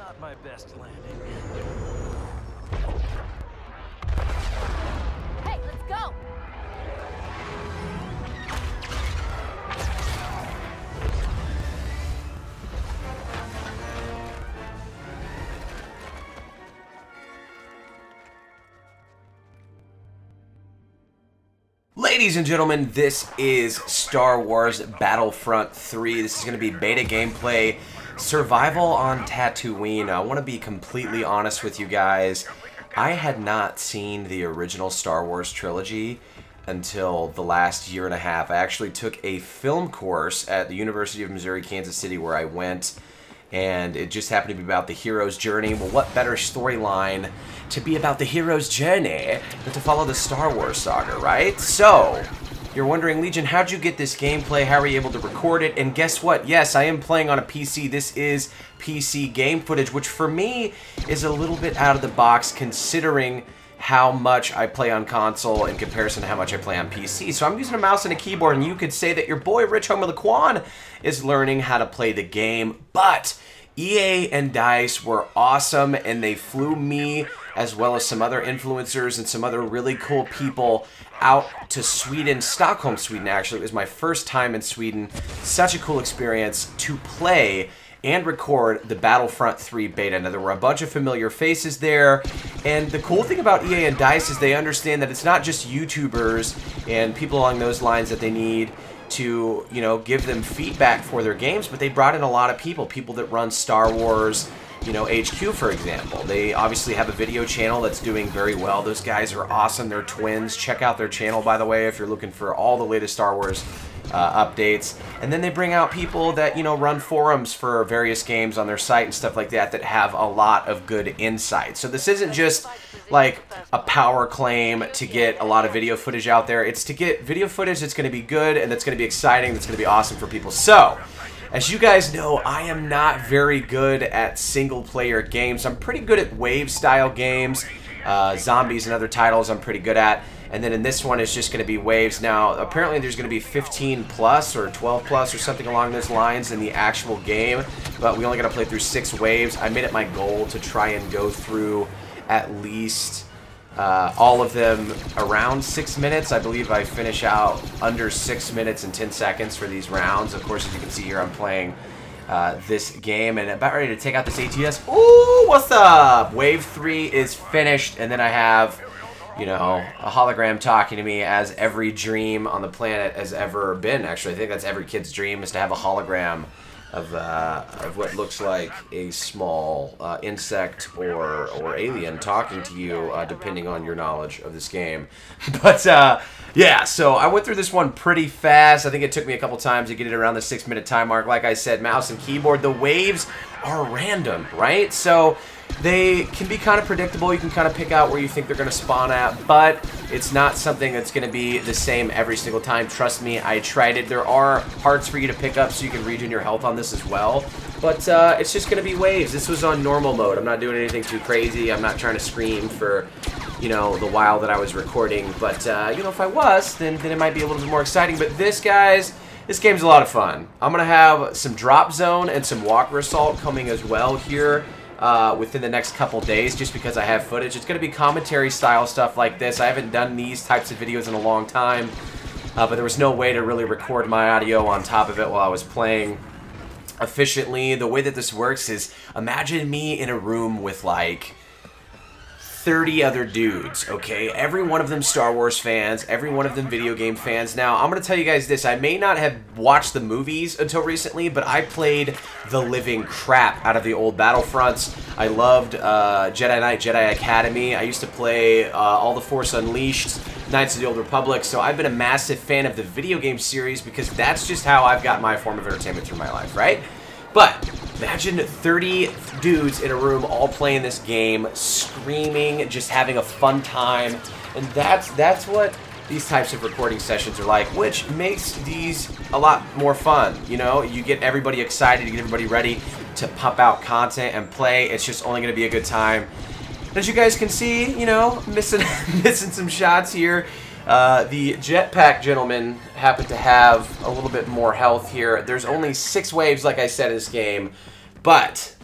Not my best landing. Hey, let's go! Ladies and gentlemen, this is Star Wars Battlefront 3. This is going to be beta gameplay, survival on Tatooine. I want to be completely honest with you guys. I had not seen the original Star Wars trilogy until the last year and a half. I actually took a film course at the University of Missouri, Kansas City, where I went, and it just happened to be about the hero's journey. Well, what better storyline to be about the hero's journey than to follow the Star Wars saga, right? So, you're wondering, Legion, how'd you get this gameplay? How were you able to record it? And guess what? Yes, I am playing on a PC. This is PC game footage, which for me is a little bit out of the box considering how much I play on console in comparison to how much I play on PC. So I'm using a mouse and a keyboard, and you could say that your boy Rich Homer LeGiQN is learning how to play the game, but EA and DICE were awesome, and they flew me as well as some other influencers and some other really cool people out to Sweden, Stockholm, Sweden actually. It was my first time in Sweden. Such a cool experience to play and record the Battlefront 3 beta. Now, there were a bunch of familiar faces there, and the cool thing about EA and DICE is they understand that it's not just YouTubers and people along those lines that they need to, you know, give them feedback for their games, but they brought in a lot of people that run Star Wars, you know, HQ, for example. They obviously have a video channel that's doing very well. Those guys are awesome. They're twins. Check out their channel, by the way, if you're looking for all the latest Star Wars updates. And then they bring out people that, you know, run forums for various games on their site and stuff like that that have a lot of good insight. So this isn't just like a power claim to get a lot of video footage out there. It's to get video footage that's going to be good and that's going to be exciting, that's going to be awesome for people. So, as you guys know, I am not very good at single-player games. I'm pretty good at wave-style games. Zombies and other titles I'm pretty good at. And then in this one, it's just going to be waves. Now, apparently there's going to be 15 plus or 12 plus or something along those lines in the actual game. But we only got to play through 6 waves. I made it my goal to try and go through at least all of them around 6 minutes. I believe I finish out under 6 minutes and 10 seconds for these rounds. Of course, as you can see here, I'm playing this game and about ready to take out this ATS. Ooh, what's up? Wave 3 is finished, and then I have, you know, a hologram talking to me, as every dream on the planet has ever been. Actually, I think that's every kid's dream, is to have a hologram of what looks like a small insect or alien talking to you, depending on your knowledge of this game. But yeah, so I went through this one pretty fast. I think it took me a couple times to get it around the 6-minute time mark. Like I said, mouse and keyboard. The waves are random, right? So they can be kind of predictable. You can kind of pick out where you think they're going to spawn at, but it's not something that's going to be the same every single time. Trust me, I tried it. There are parts for you to pick up so you can regen your health on this as well, but it's just going to be waves. This was on normal mode. I'm not doing anything too crazy. I'm not trying to scream for, you know, the while that I was recording, but, you know, if I was, then it might be a little bit more exciting. But this, guys, this game's a lot of fun. I'm going to have some drop zone and some walker assault coming as well here within the next couple days, just because I have footage. It's going to be commentary style stuff like this. I haven't done these types of videos in a long time, but there was no way to really record my audio on top of it while I was playing efficiently. The way that this works is, imagine me in a room with like 30 other dudes, okay? Every one of them Star Wars fans, every one of them video game fans. Now, I'm going to tell you guys this. I may not have watched the movies until recently, but I played the living crap out of the old Battlefronts. I loved Jedi Knight, Jedi Academy. I used to play all the Force Unleashed, Knights of the Old Republic, so I've been a massive fan of the video game series because that's just how I've got my form of entertainment through my life, right? But imagine 30 dudes in a room all playing this game, screaming, just having a fun time. And that's what these types of recording sessions are like, which makes these a lot more fun. You know, you get everybody excited, you get everybody ready to pump out content and play. It's just only going to be a good time. As you guys can see, you know, missing some shots here. The jetpack gentleman happened to have a little bit more health here. There's only 6 waves, like I said, in this game, but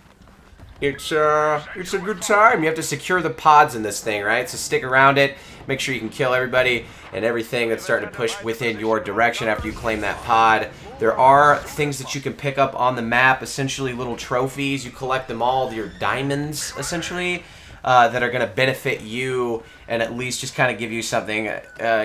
it's a good time. You have to secure the pods in this thing, right? So stick around it. Make sure you can kill everybody and everything that's starting to push within your direction after you claim that pod. There are things that you can pick up on the map, essentially little trophies. You collect them all, your diamonds, essentially, that are going to benefit you and at least just kind of give you something,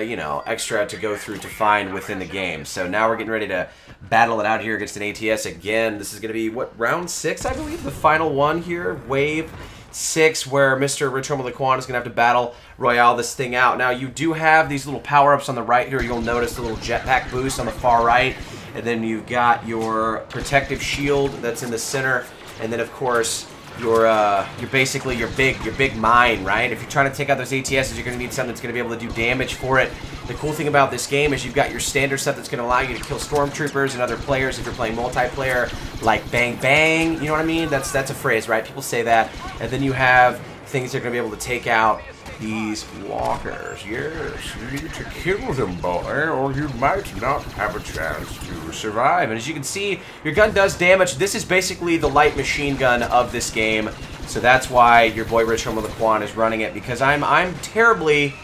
you know, extra to go through to find within the game. So now we're getting ready to battle it out here against an ATS again. This is going to be, what, round 6, I believe? The final one here, wave 6, where Mr. Rich Homer LeGiQN is going to have to battle royale this thing out. Now, you do have these little power-ups on the right here. You'll notice the little jetpack boost on the far right. And then you've got your protective shield that's in the center. And then, of course, your basically your big mine, right? If you're trying to take out those ATSs, you're going to need something that's going to be able to do damage for it. The cool thing about this game is you've got your standard stuff that's going to allow you to kill stormtroopers and other players if you're playing multiplayer, like bang bang. You know what I mean? That's a phrase, right? People say that. And then you have things that are going to be able to take out these walkers. Yes, you need to kill them, boy, or you might not have a chance to survive. And as you can see, your gun does damage. This is basically the light machine gun of this game, so that's why your boy Rich Homer LeGiQN is running it, because I'm terribly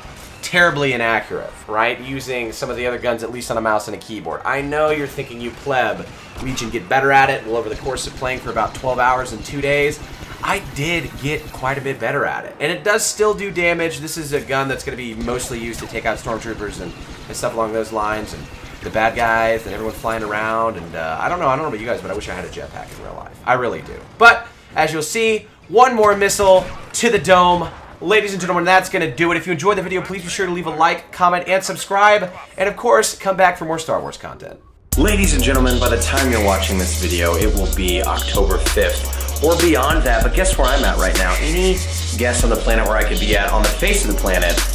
inaccurate, right? Using some of the other guns, at least on a mouse and a keyboard. I know you're thinking, you pleb, we can get better at it. Well, over the course of playing for about 12 hours and 2 days, I did get quite a bit better at it. And it does still do damage. This is a gun that's going to be mostly used to take out stormtroopers and stuff along those lines, and the bad guys and everyone flying around. And I don't know about you guys, but I wish I had a jetpack in real life. I really do. But as you'll see, one more missile to the dome. Ladies and gentlemen, that's going to do it. If you enjoyed the video, please be sure to leave a like, comment, and subscribe. And of course, come back for more Star Wars content. Ladies and gentlemen, by the time you're watching this video, it will be October 5th. Or beyond that, but guess where I'm at right now? Any guess on the planet where I could be at on the face of the planet